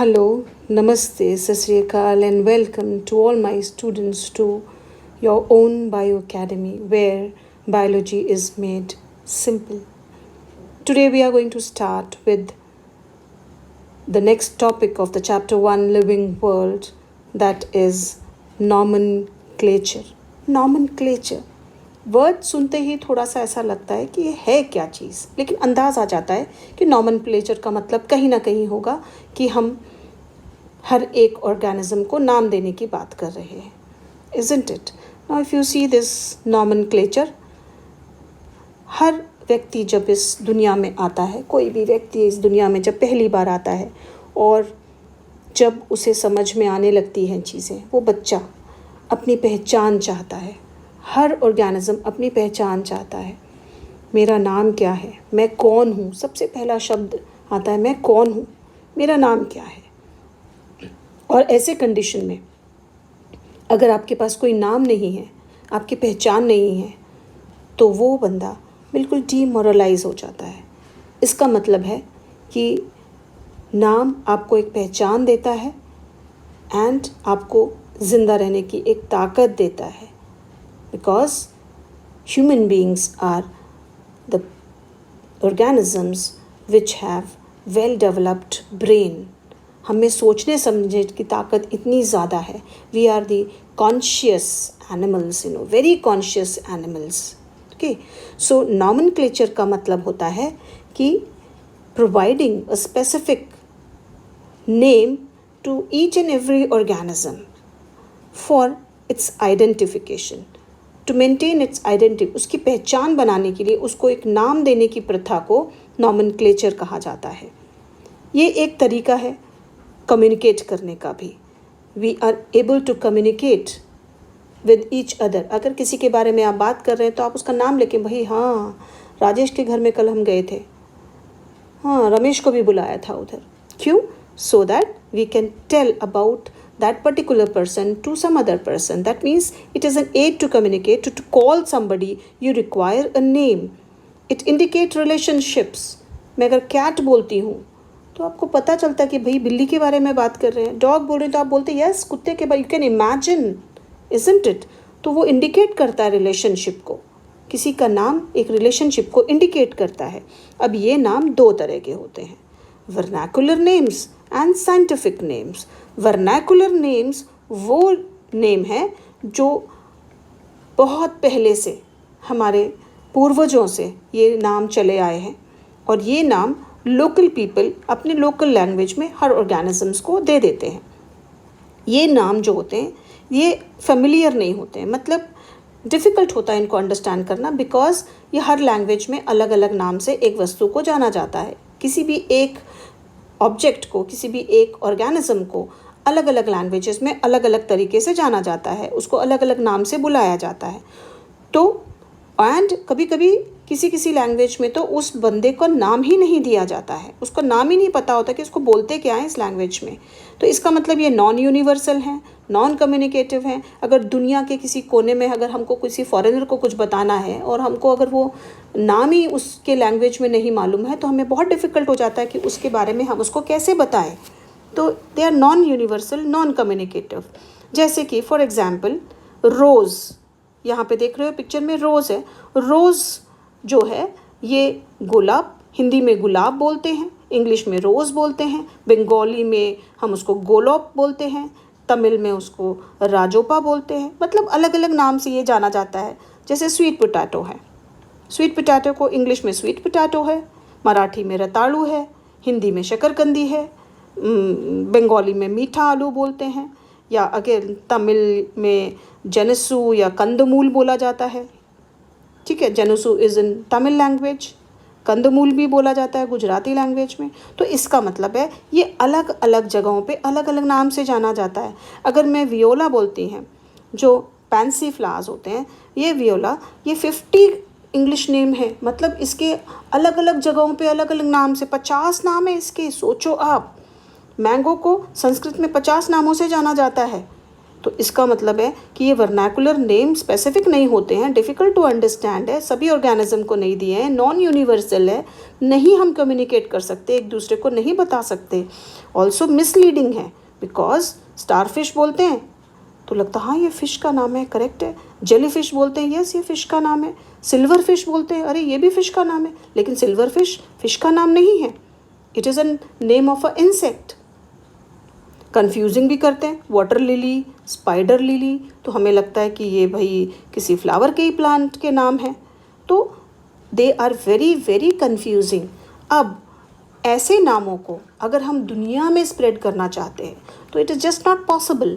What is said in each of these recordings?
Hello, Namaste, Sasriyakal, and welcome to all my students to your own Bio Academy, where biology is made simple. Today, we are going to start with the next topic of the chapter 1 Living World, that is nomenclature. Nomenclature. Word सुनते ही थोड़ा सा ऐसा लगता है कि ये है क्या चीज़, लेकिन अंदाज़ आ जाता है कि नॉमेनक्लेचर का मतलब कहीं ना कहीं होगा कि हम हर एक ऑर्गेनिज्म को नाम देने की बात कर रहे हैं. Isn't it? Now if you see this nomenclature, हर व्यक्ति जब इस दुनिया में आता है, कोई भी व्यक्ति इस दुनिया में जब पहली बार आता है और जब उसे समझ में आने लगती हैं चीज़ें, वो बच्चा अपनी पहचान चाहता है. हर ऑर्गेनिज्म अपनी पहचान चाहता है. मेरा नाम क्या है, मैं कौन हूँ, सबसे पहला शब्द आता है मैं कौन हूँ, मेरा नाम क्या है. और ऐसे कंडीशन में अगर आपके पास कोई नाम नहीं है, आपकी पहचान नहीं है, तो वो बंदा बिल्कुल डीमोरलाइज हो जाता है. इसका मतलब है कि नाम आपको एक पहचान देता है एंड आपको ज़िंदा रहने की एक ताकत देता है. Because human beings are the organisms which have well developed brain. हमें सोचने समझने की ताकत इतनी ज़्यादा है. We are the conscious animals, very conscious animals. Okay, so nomenclature का मतलब होता है कि providing a specific name to each and every organism for its identification. To maintain its identity, उसकी पहचान बनाने के लिए उसको एक नाम देने की प्रथा को नॉमेनक्लेचर कहा जाता है. ये एक तरीका है कम्युनिकेट करने का भी. We are able to communicate with each other. अगर किसी के बारे में आप बात कर रहे हैं तो आप उसका नाम लेके, भाई हाँ राजेश के घर में कल हम गए थे, हाँ रमेश को भी बुलाया था उधर. क्यों? So that we can tell about that particular person to some other person. That means it is an aid to communicate. To call somebody, you require a name. It indicate relationships. मैं अगर cat बोलती हूँ तो आपको पता चलता है कि भाई बिल्ली के बारे में बात कर रहे हैं. डॉग बोल रहे हैं तो आप बोलते हैं यस कुत्ते के बारे. You can imagine, isn't it? तो वो इंडिकेट करता है रिलेशनशिप को. किसी का नाम एक रिलेशनशिप को इंडिकेट करता है. अब ये नाम दो तरह के होते हैं, vernacular names and scientific names. Vernacular names वो नेम है जो बहुत पहले से हमारे पूर्वजों से ये नाम चले आए हैं, और ये नाम लोकल पीपल अपने लोकल लैंग्वेज में हर ऑर्गेनिजम्स को दे देते हैं. ये नाम जो होते हैं ये फेमिलियर नहीं होते हैं, मतलब डिफ़िकल्ट होता है इनको अंडरस्टैंड करना, बिकॉज ये हर लैंग्वेज में अलग अलग नाम से एक वस्तु को जाना जाता है. किसी भी एक ऑब्जेक्ट को, किसी भी एक ऑर्गेनिज्म को अलग अलग लैंग्वेजेस में अलग अलग तरीके से जाना जाता है, उसको अलग अलग नाम से बुलाया जाता है. तो एंड कभी कभी किसी किसी लैंग्वेज में तो उस बंदे को नाम ही नहीं दिया जाता है, उसको नाम ही नहीं पता होता कि उसको बोलते क्या है इस लैंग्वेज में. तो इसका मतलब ये नॉन यूनिवर्सल हैं, नॉन कम्युनिकेटिव हैं. अगर दुनिया के किसी कोने में अगर हमको किसी फॉरेनर को कुछ बताना है और हमको अगर वो नाम ही उसके लैंग्वेज में नहीं मालूम है, तो हमें बहुत डिफ़िकल्ट हो जाता है कि उसके बारे में हम उसको कैसे बताएं. तो they are non universal, non communicative. जैसे कि फॉर एग्जांपल रोज़, यहाँ पे देख रहे हो पिक्चर में रोज़ है. रोज़ जो है ये गुलाब, हिंदी में गुलाब बोलते हैं, इंग्लिश में रोज़ बोलते हैं, बंगाली में हम उसको गोलाब बोलते हैं, तमिल में उसको राजोपा बोलते हैं. मतलब अलग अलग नाम से ये जाना जाता है. जैसे स्वीट पोटैटो है, स्वीट पोटैटो को इंग्लिश में स्वीट पोटैटो है, मराठी में रताड़ू है, हिंदी में शकरकंदी है, बंगाली में मीठा आलू बोलते हैं, या अगर तमिल में जनसू या कंदमूल बोला जाता है. ठीक है, जनसू इज़ इन तमिल लैंग्वेज, कंदमूल भी बोला जाता है गुजराती लैंग्वेज में. तो इसका मतलब है ये अलग अलग जगहों पे अलग अलग नाम से जाना जाता है. अगर मैं वियोला बोलती हैं, जो पैंसी फ्लावर्स होते हैं, ये वियोला, ये 50 इंग्लिश नेम है. मतलब इसके अलग अलग जगहों पे अलग अलग नाम से 50 नाम है इसके. सोचो आप, मैंगो को संस्कृत में 50 नामों से जाना जाता है. तो इसका मतलब है कि ये वर्नाकुलर नेम स्पेसिफिक नहीं होते हैं, डिफ़िकल्ट टू अंडरस्टैंड है, सभी ऑर्गेनिज्म को नहीं दिए हैं, नॉन यूनिवर्सल है, नहीं हम कम्युनिकेट कर सकते, एक दूसरे को नहीं बता सकते, ऑल्सो मिसलीडिंग है बिकॉज स्टारफिश बोलते हैं तो लगता हाँ ये फ़िश का नाम है, करेक्ट है, जेली फिश बोलते हैं यस ये फ़िश का नाम है, सिल्वर फिश बोलते हैं अरे ये भी फ़िश का नाम है, लेकिन सिल्वर फिश फ़िश का नाम नहीं है, it is a name of a insect. Confusing भी करते हैं, वाटर लिली, स्पाइडर लिली, तो हमें लगता है कि ये भाई किसी फ्लावर के ही प्लांट के नाम हैं, तो they are very very confusing. अब ऐसे नामों को अगर हम दुनिया में स्प्रेड करना चाहते हैं तो it is just not possible,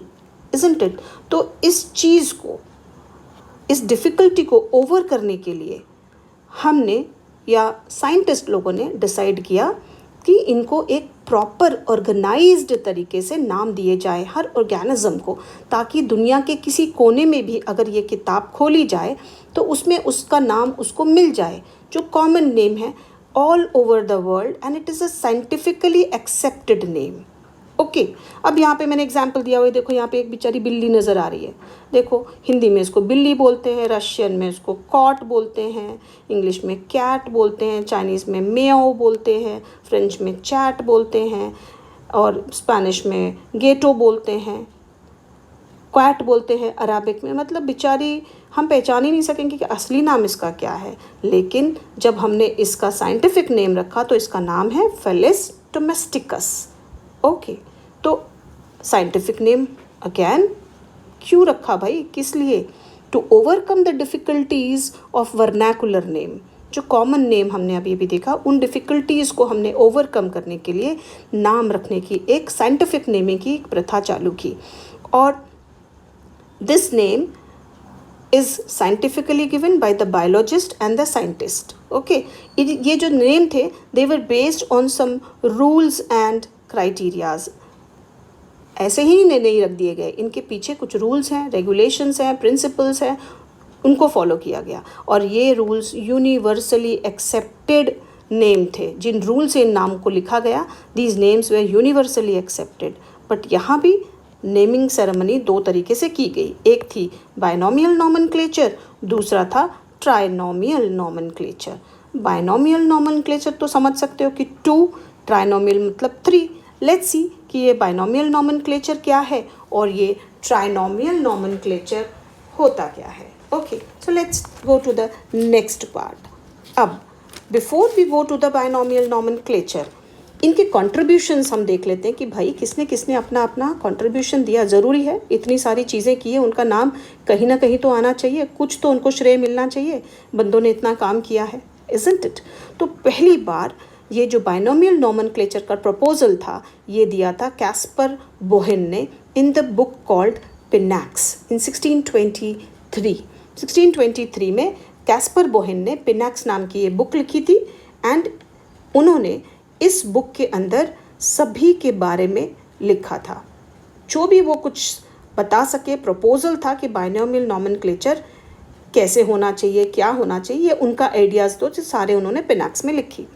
isn't it. तो इस चीज़ को, इस डिफ़िकल्टी को ओवर करने के लिए हमने या साइंटिस्ट लोगों ने डिसाइड किया कि इनको एक प्रॉपर ऑर्गेनाइज्ड तरीके से नाम दिए जाए हर ऑर्गेनिज्म को, ताकि दुनिया के किसी कोने में भी अगर ये किताब खोली जाए तो उसमें उसका नाम उसको मिल जाए, जो कॉमन नेम है all over the world and it is a scientifically accepted name. Okay, अब यहाँ पे मैंने एग्जांपल दिया हुआ है, देखो यहाँ पे एक बेचारी बिल्ली नज़र आ रही है, देखो हिंदी में इसको बिल्ली बोलते हैं, रशियन में इसको कॉट बोलते हैं, इंग्लिश में कैट बोलते हैं, चाइनीज़ में मेओ बोलते हैं, फ्रेंच में चैट बोलते हैं, और स्पेनिश में गेटो बोलते हैं, क्वैट बोलते हैं अराबिक में। मतलब बेचारी हम पहचान ही नहीं सकेंगे कि असली नाम इसका क्या है, लेकिन जब हमने इसका साइंटिफिक नेम रखा तो इसका नाम है फेलिस डोमेस्टिकस। ओके, तो साइंटिफिक नेम अगेन क्यों रखा भाई, किस लिए? To overcome the difficulties of vernacular name. जो कॉमन नेम हमने अभी भी देखा, उन डिफ़िकल्टीज़ को हमने ओवरकम करने के लिए नाम रखने की एक साइंटिफिक नेमिंग की एक प्रथा चालू की, और this name is scientifically given by the biologist and the scientist. Okay, ये जो नेम थे they were based on some rules and criterias। ऐसे ही नहीं रख दिए गए, इनके पीछे कुछ रूल्स हैं, रेगुलेशंस हैं, प्रिंसिपल्स हैं, उनको फॉलो किया गया, और ये रूल्स यूनिवर्सली एक्सेप्टेड नेम थे। जिन रूल से इन नाम को लिखा गया, these names way universally accepted. But यहाँ भी नेमिंग सेरेमनी दो तरीके से की गई, एक थी बायनोमियल नॉमेनक्लेचर, दूसरा था ट्राइनोमियल नॉमेनक्लेचर। बायनोमियल नॉमेनक्लेचर तो समझ सकते हो कि 2, ट्राइनोमियल मतलब 3। लेट्स सी कि ये बायनोमियल नॉमेनक्लेचर क्या है और ये ट्राइनोमियल नॉमेनक्लेचर होता क्या है। Okay, so let's go to the next part. अब before we go to the binomial nomenclature, इनके कॉन्ट्रीब्यूशंस हम देख लेते हैं कि भाई किसने किसने अपना अपना कॉन्ट्रीब्यूशन दिया। ज़रूरी है, इतनी सारी चीज़ें की है, उनका नाम कहीं ना कहीं तो आना चाहिए, कुछ तो उनको श्रेय मिलना चाहिए, बंदों ने इतना काम किया है, इज़न्ट इट। तो पहली बार ये जो बायनोमियल नॉमेनक्लेचर का प्रपोजल था, ये दिया था कैस्पर बोहेन ने इन द बुक कॉल्ड पिनैक्स इन 1623। 1623 में कैस्पर बोहेन ने पिनैक्स नाम की ये बुक लिखी थी, एंड उन्होंने इस बुक के अंदर सभी के बारे में लिखा था, जो भी वो कुछ बता सके। प्रपोजल था कि बायनोमियल नॉमेनक्लेचर कैसे होना चाहिए, क्या होना चाहिए, उनका आइडियाज़ तो सारे उन्होंने पिनैक्स में लिखी।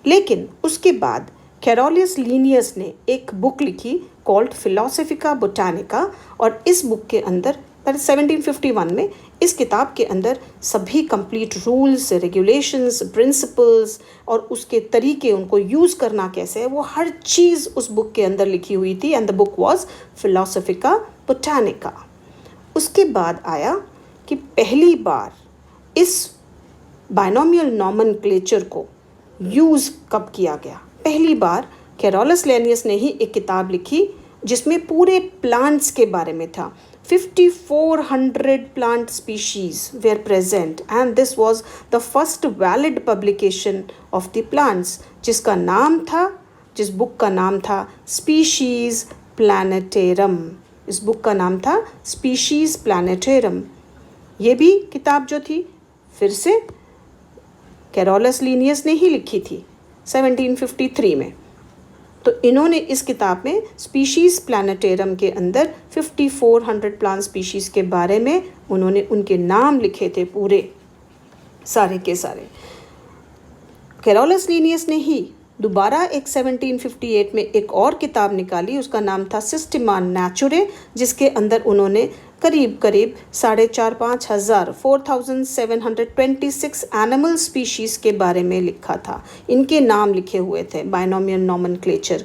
लेकिन उसके बाद कैरोलियस लीनियस ने एक बुक लिखी कॉल्ड फिलोसफिका बोटानिका, और इस बुक के अंदर 1751 में इस किताब के अंदर सभी कंप्लीट रूल्स, रेगुलेशंस, प्रिंसिपल्स और उसके तरीके, उनको यूज़ करना कैसे है, वो हर चीज़ उस बुक के अंदर लिखी हुई थी, and the book was Philosophica Botanica. उसके बाद आया कि पहली बार इस बायनोमियल नॉमेनक्लेचर को यूज़ कब किया गया। पहली बार कैरोलस लीनियस ने ही एक किताब लिखी जिसमें पूरे प्लांट्स के बारे में था। 5400 plant species were present and this was the first valid publication of the plants, जिसका नाम था, जिस बुक का नाम था स्पीशीज़ प्लानेटेरम। इस बुक का नाम था स्पीशीज़ प्लानेटेरम। ये भी किताब जो थी फिर से कैरोलस लीनियस ने ही लिखी थी 1753 में। तो इन्होंने इस किताब में स्पीशीज़ प्लानेटेरम के अंदर 5400 प्लांट स्पीशीज़ के बारे में उन्होंने उनके नाम लिखे थे, पूरे सारे के सारे। कैरोलस लीनियस ने ही दोबारा एक 1758 में एक और किताब निकाली, उसका नाम था सिस्टेमा नेचुरे, जिसके अंदर उन्होंने करीब करीब 4,500 4,726 एनिमल स्पीशीज़ के बारे में लिखा था। इनके नाम लिखे हुए थे बाइनोमियल नॉमेनक्लेचर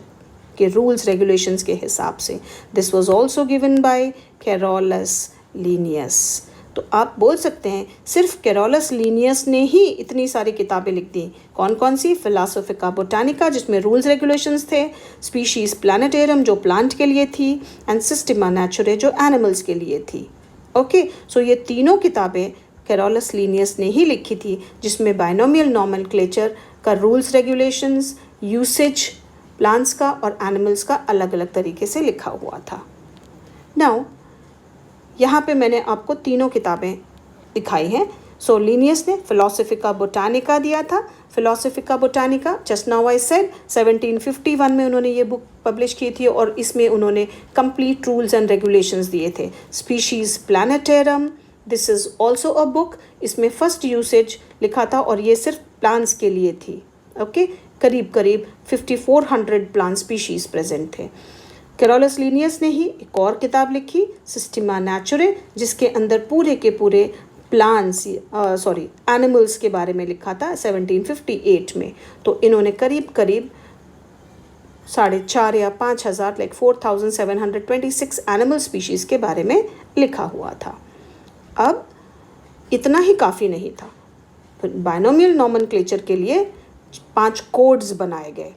के रूल्स रेगुलेशंस के हिसाब से। This was also given by Carolus Linnaeus. तो आप बोल सकते हैं सिर्फ कैरोलस लीनियस ने ही इतनी सारी किताबें लिख दी। कौन कौन सी? फिलोसोफिका बोटानिका, जिसमें रूल्स रेगुलेशंस थे, स्पीशीज प्लानेटेरियम जो प्लांट के लिए थी, एंड सिस्टेमा नेचुरे जो एनिमल्स के लिए थी। ओके, सो ये तीनों किताबें कैरोलस लीनियस ने ही लिखी थी, जिसमें बाइनोमियल नॉमेनक्लेचर का रूल्स रेगुलेशंस, यूसेज प्लांट्स का और एनिमल्स का अलग अलग तरीके से लिखा हुआ था। नाउ यहाँ पे मैंने आपको तीनों किताबें दिखाई हैं। सो लीनियस ने फिलोसोफिका बोटानिका दिया था। Philosophica Botanica, just now I said, 1751 में उन्होंने ये बुक पब्लिश की थी और इसमें उन्होंने कंप्लीट रूल्स एंड रेगुलेशंस दिए थे। Species planetarium, this is also a book, इसमें फर्स्ट यूसेज लिखा था और ये सिर्फ प्लांट्स के लिए थी। ओके, करीब करीब 5400 प्लांट स्पीशीज़ प्रेजेंट थे। कैरोलस लीनियस ने ही एक और किताब लिखी, सिस्टेमा नेचुरे, जिसके अंदर पूरे के पूरे प्लांट्स एनिमल्स के बारे में लिखा था 1758 में। तो इन्होंने करीब करीब 4,500 या 5,000 लाइक 4,726 एनिमल स्पीशीज़ के बारे में लिखा हुआ था। अब इतना ही काफ़ी नहीं था। बाइनोमियल नॉमेनक्लेचर के लिए 5 कोड्स बनाए गए।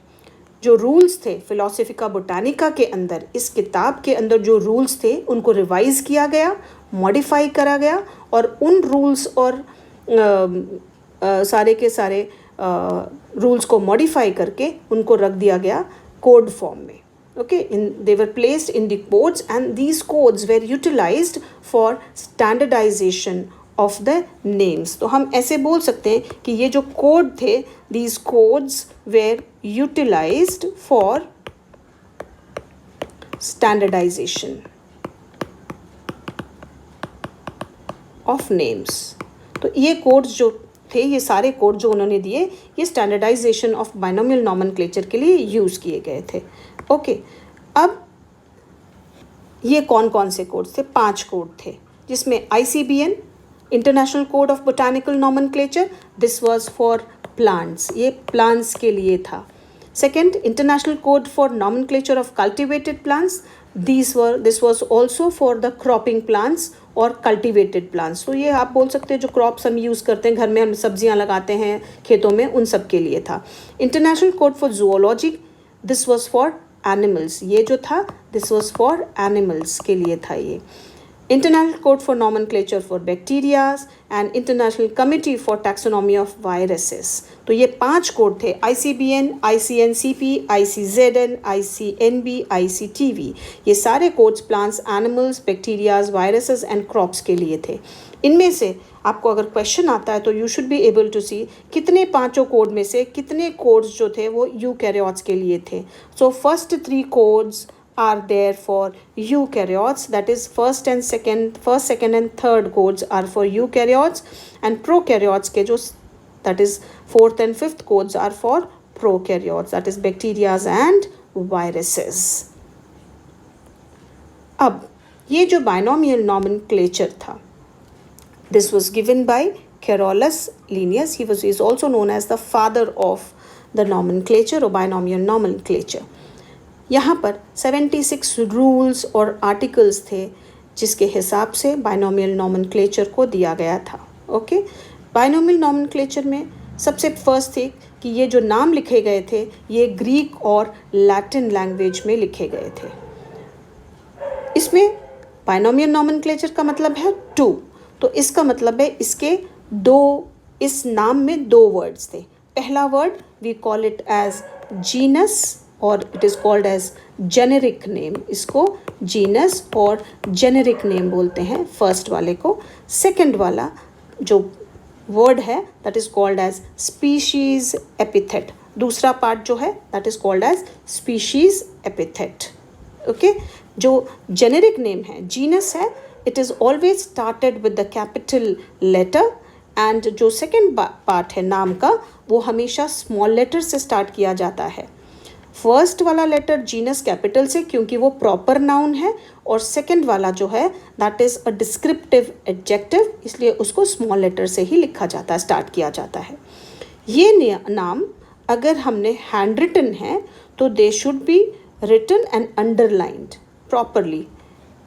जो रूल्स थे फिलोसोफिका बोटानिका के अंदर, इस किताब के अंदर जो रूल्स थे उनको रिवाइज़ किया गया, मॉडिफाई करा गया और उन रूल्स और सारे के सारे रूल्स को मॉडिफाई करके उनको रख दिया गया कोड फॉर्म में। Okay, they were placed in the codes and these codes were utilized for standardization of the names। तो हम ऐसे बोल सकते हैं कि ये जो कोड थे, these codes were utilized for standardization of names। तो ये कोड्स जो थे, ये सारे कोड जो उन्होंने दिए, ये स्टैंडर्डाइजेशन ऑफ बाइनोमियल नॉमेनक्लेचर के लिए यूज़ किए गए थे। ओके, अब ये कौन कौन से कोड्स थे? 5 कोड थे, जिसमें ICBN international code of botanical nomenclature, this was for plants, ये प्लांट्स के लिए था। Second, international code for nomenclature of cultivated plants, this was also for the cropping plants और कल्टिवेटेड प्लांट्स। तो ये आप बोल सकते हैं जो क्रॉप्स हम यूज़ करते हैं, घर में हम सब्जियां लगाते हैं खेतों में, उन सब के लिए था। International code for zoology, this was for animals, ये जो था दिस वाज फॉर एनिमल्स के लिए था ये। International code for nomenclature for bacterias and international committee for taxonomy of viruses. तो ये 5 कोड थे, ICBN, ICNCP, ICZN, ICNB, ICTV। ये सारे codes plants, animals, bacterias, viruses and crops के लिए थे। इनमें से आपको अगर क्वेश्चन आता है तो you should be able to see कितने 5 कोड में से कितने कोड्स जो थे वो यूकैरियोट्स के लिए थे। So first 3 codes are there for eukaryotes, that is first, second and third codes are for eukaryotes, and prokaryotes के जो that is 4th and 5th codes are for prokaryotes, that is bacteria and viruses। अब ये जो binomial nomenclature था, this was given by Carolus Linnaeus। he is also known as the father of the nomenclature or binomial nomenclature। यहाँ पर 76 rules और articles थे जिसके हिसाब से बाइनोमियल नॉमेनक्लेचर को दिया गया था। ओके, बाइनोमियल नॉमेनक्लेचर में सबसे फर्स्ट थी कि ये जो नाम लिखे गए थे ये ग्रीक और लैटिन लैंग्वेज में लिखे गए थे। इसमें बाइनोमियल नॉमेनक्लेचर का मतलब है 2, तो इसका मतलब है इसके इस नाम में 2 वर्ड्स थे। पहला word we call it as genus और it is called as generic name, इसको जीनस और जेनेरिक नेम बोलते हैं फर्स्ट वाले को। सेकंड वाला जो वर्ड है that is called as species epithet, दूसरा पार्ट जो है that is called as species epithet. Okay, जो जेनेरिक नेम है, जीनस है, it is always started with the capital letter and जो सेकेंड पार्ट है नाम का वो हमेशा स्मॉल लेटर से स्टार्ट किया जाता है। फर्स्ट वाला लेटर जीनस कैपिटल से क्योंकि वो प्रॉपर नाउन है, और सेकंड वाला जो है that is a descriptive adjective, इसलिए उसको स्मॉल लेटर से ही लिखा जाता है, स्टार्ट किया जाता है। ये नाम अगर हमने हैंड रिटन है तो they should be written and underlined properly,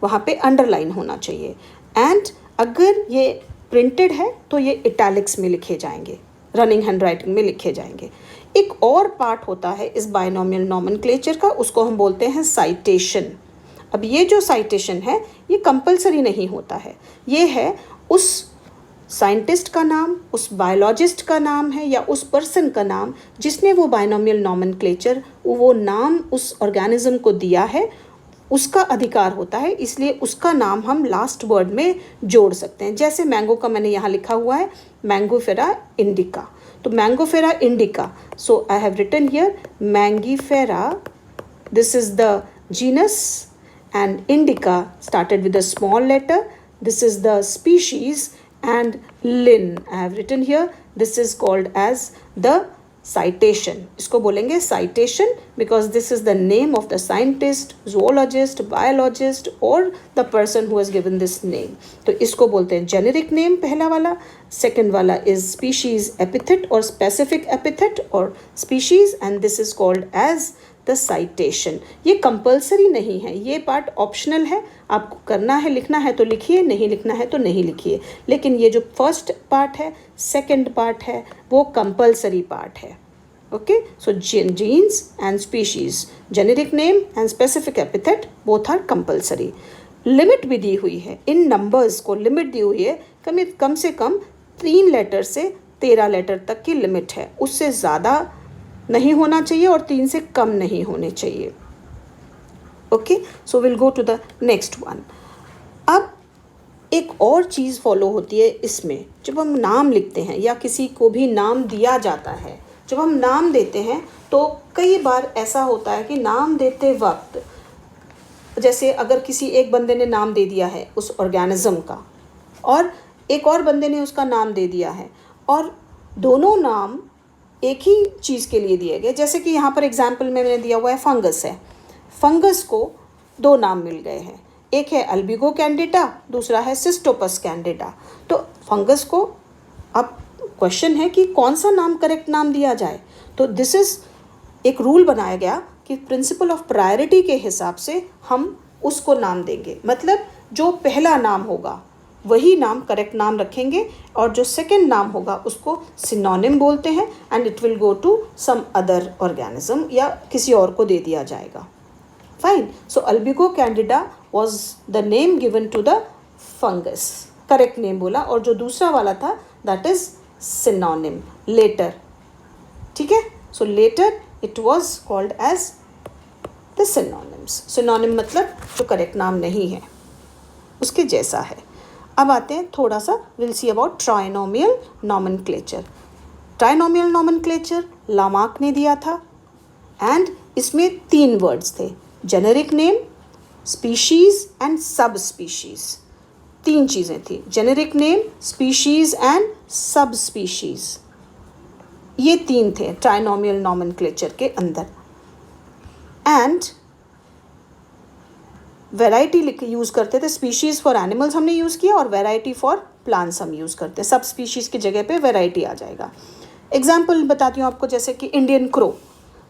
वहाँ पे अंडरलाइन होना चाहिए। एंड अगर ये प्रिंटेड है तो ये इटैलिक्स में लिखे जाएंगे, रनिंग हैंड राइटिंग में लिखे जाएंगे। एक और पार्ट होता है इस बायनोमियल नॉमेनक्लेचर का, उसको हम बोलते हैं साइटेशन। अब ये जो साइटेशन है ये कंपलसरी नहीं होता है, ये है उस साइंटिस्ट का नाम, उस बायोलॉजिस्ट का नाम है या उस पर्सन का नाम जिसने वो बायनोमियल नॉमेनक्लेचर, वो नाम उस ऑर्गेनिज्म को दिया है, उसका अधिकार होता है, इसलिए उसका नाम हम लास्ट वर्ड में जोड़ सकते हैं। जैसे मैंगो का मैंने यहाँ लिखा हुआ है मैंगोफेरा इंडिका, तो Mangifera indica, so I have written here Mangifera, this is the genus, and indica started with a small letter, this is the species, and lin I have written here, this is called as the citation, इसको बोलेंगे citation because this is the name of the scientist, zoologist, biologist or the person who has given this name। तो इसको बोलते हैं generic name पहला वाला, second वाला is species epithet or specific epithet or species, and this is called as the citation. ये compulsory नहीं है, ये पार्ट ऑप्शनल है, आपको करना है लिखना है तो लिखिए, नहीं लिखना है तो नहीं लिखिए, लेकिन ये जो फर्स्ट पार्ट है, सेकंड पार्ट है, वो कंपलसरी पार्ट है। Okay, so genus and species, generic name and specific epithet both are compulsory. Limit भी दी हुई है, इन नंबर्स को लिमिट दी हुई है, कम से कम 3 लेटर से 13 लेटर तक की लिमिट है, उससे ज़्यादा नहीं होना चाहिए और 3 से कम नहीं होने चाहिए। Okay, so will go to the next one. अब एक और चीज़ फॉलो होती है इसमें, जब हम नाम लिखते हैं या किसी को भी नाम दिया जाता है, जब हम नाम देते हैं तो कई बार ऐसा होता है कि नाम देते वक्त, जैसे अगर किसी एक बंदे ने नाम दे दिया है उस ऑर्गेनिज्म का और एक और बंदे ने उसका नाम दे दिया है, और दोनों नाम एक ही चीज़ के लिए दिए गए, जैसे कि यहाँ पर एग्जाम्पल में मैंने दिया हुआ है फंगस है, फंगस को 2 नाम मिल गए हैं, एक है अल्बिगो कैंडिडा, दूसरा है सिस्टोपस कैंडिडा। तो फंगस को अब क्वेश्चन है कि कौन सा नाम करेक्ट नाम दिया जाए, तो दिस इज़ एक रूल बनाया गया कि प्रिंसिपल ऑफ प्रायोरिटी के हिसाब से हम उसको नाम देंगे, मतलब जो पहला नाम होगा वही नाम करेक्ट नाम रखेंगे, और जो सेकंड नाम होगा उसको सिनोनिम बोलते हैं, and it will go to some other organism या किसी और को दे दिया जाएगा। Fine, so Albugo candida was the name given to the fungus, correct name बोला, और जो दूसरा वाला था दैट इज सिनोनिम लेटर। ठीक है, so later it was called as the synonyms. Synonym मतलब जो करेक्ट नाम नहीं है, उसके जैसा है। अब आते हैं थोड़ा सा, will see about trinomial nomenclature. Trinomial nomenclature Lamarck ने दिया था, एंड इसमें 3 वर्ड्स थे, जेनेरिक नेम, स्पीशीज़ एंड सब स्पीशीज़। 3 चीज़ें थी, जेनेरिक नेम, स्पीशीज़ एंड सब स्पीशीज़, ये 3 थे ट्राइनोमियल नॉमेनक्लेचर के अंदर। एंड वैरायटी यूज़ करते थे, स्पीशीज़ फॉर एनिमल्स हमने यूज़ किया और वैरायटी फॉर प्लांट्स हम यूज़ करते हैं, सब स्पीशीज़ की जगह पे वैरायटी आ जाएगा। एग्जाम्पल बताती हूँ आपको, जैसे कि Indian crow,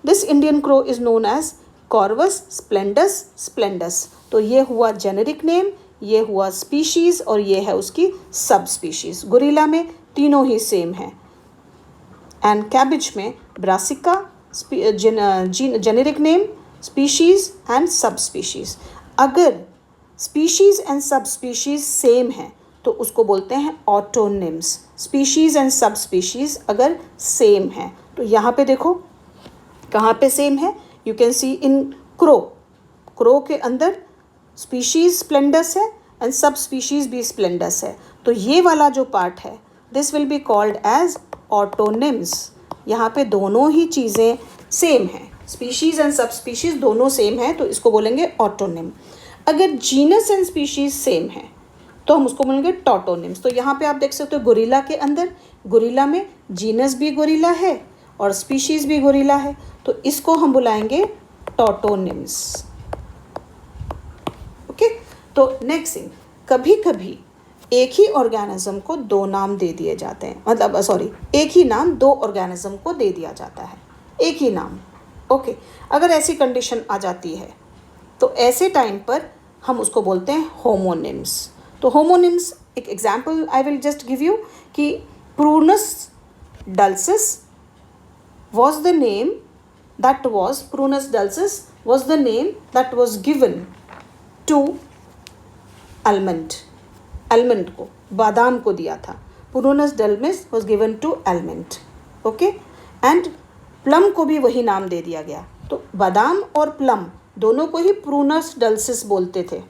this Indian crow is known as Corvus splendens splendens, तो ये हुआ जेनेरिक नेम, ये हुआ स्पीशीज़ और ये है उसकी सब स्पीशीज़। गोरिल्ला में तीनों ही सेम है, एंड कैबिज में brassica, generic name, species and सब स्पीशीज़। अगर स्पीशीज़ एंड सब स्पीशीज़ सेम है तो उसको बोलते हैं ऑटोनिम्स। स्पीशीज़ एंड सब स्पीशीज़ अगर सेम है तो यहाँ पे देखो कहाँ पे सेम है, you can see in crow, crow के अंदर स्पीशीज़ स्प्लेंडस है एंड सब स्पीशीज़ भी स्प्लेंडस है, तो ये वाला जो पार्ट है this will be called as autonyms. यहाँ पे दोनों ही चीज़ें सेम हैं, स्पीशीज़ एंड सब स्पीशीज़ दोनों सेम है तो इसको बोलेंगे ऑटोनिम। अगर जीनस एंड स्पीशीज़ सेम है तो हम उसको बोलेंगे टॉटोनिम्स। तो यहाँ पे आप देख सकते हो गोरिल्ला के अंदर, गोरिल्ला में जीनस भी गोरिल्ला है और स्पीशीज भी गोरिल्ला है, तो इसको हम बुलाएंगे टॉटोनिम्स। ओके, तो नेक्स्ट थिंग, कभी कभी एक ही ऑर्गेनिज्म को दो नाम दे दिए जाते हैं, मतलब सॉरी, एक ही नाम दो ऑर्गेनिज्म को दे दिया जाता है, एक ही नाम। ओके, अगर ऐसी कंडीशन आ जाती है तो ऐसे टाइम पर हम उसको बोलते हैं होमोनिम्स। तो होमोनिम्स, एक example I will just give you कि Prunus डल्सिस was the name that was, Prunus dulcis was the name that was given to almond, almond को, बादाम को दिया था। Prunus dulcis was given to almond, okay, and plum को भी वही नाम दे दिया गया। तो बादाम और प्लम दोनों को ही Prunus dulcis बोलते थे,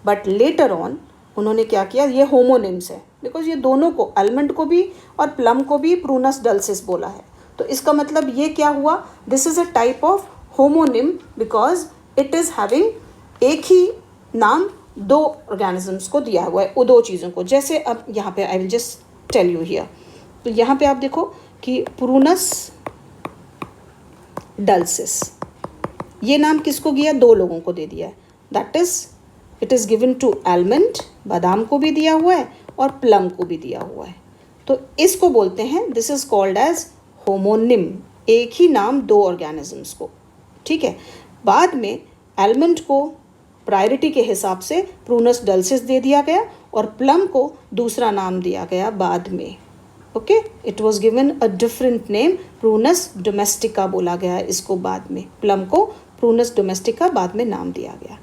बट लेटर ऑन उन्होंने क्या किया, ये होमोनिम्स है बिकॉज ये दोनों को, आलमंड को भी और प्लम को भी Prunus dulcis बोला है। तो इसका मतलब ये क्या हुआ, this is a type of homonym because it is having एक ही नाम दो ऑर्गेनिजम्स को दिया हुआ है, वो दो चीज़ों को। जैसे अब यहाँ पे I will just tell you here, तो यहाँ पे आप देखो कि प्रूनस डल्सिस, ये नाम किसको दिया, दो लोगों को दे दिया है, that is it is given to almond, बादाम को भी दिया हुआ है और प्लम को भी दिया हुआ है। तो इसको बोलते हैं, this is called as homonym, एक ही नाम दो ऑर्गेनिजम्स को, ठीक है। बाद में आलमंड को प्रायोरिटी के हिसाब से प्रूनस डल्सिस दे दिया गया और प्लम को दूसरा नाम दिया गया बाद में। Okay, it was given a different name, Prunus domestica बोला गया इसको बाद में, प्लम को प्रूनस डोमेस्टिका बाद में नाम दिया गया।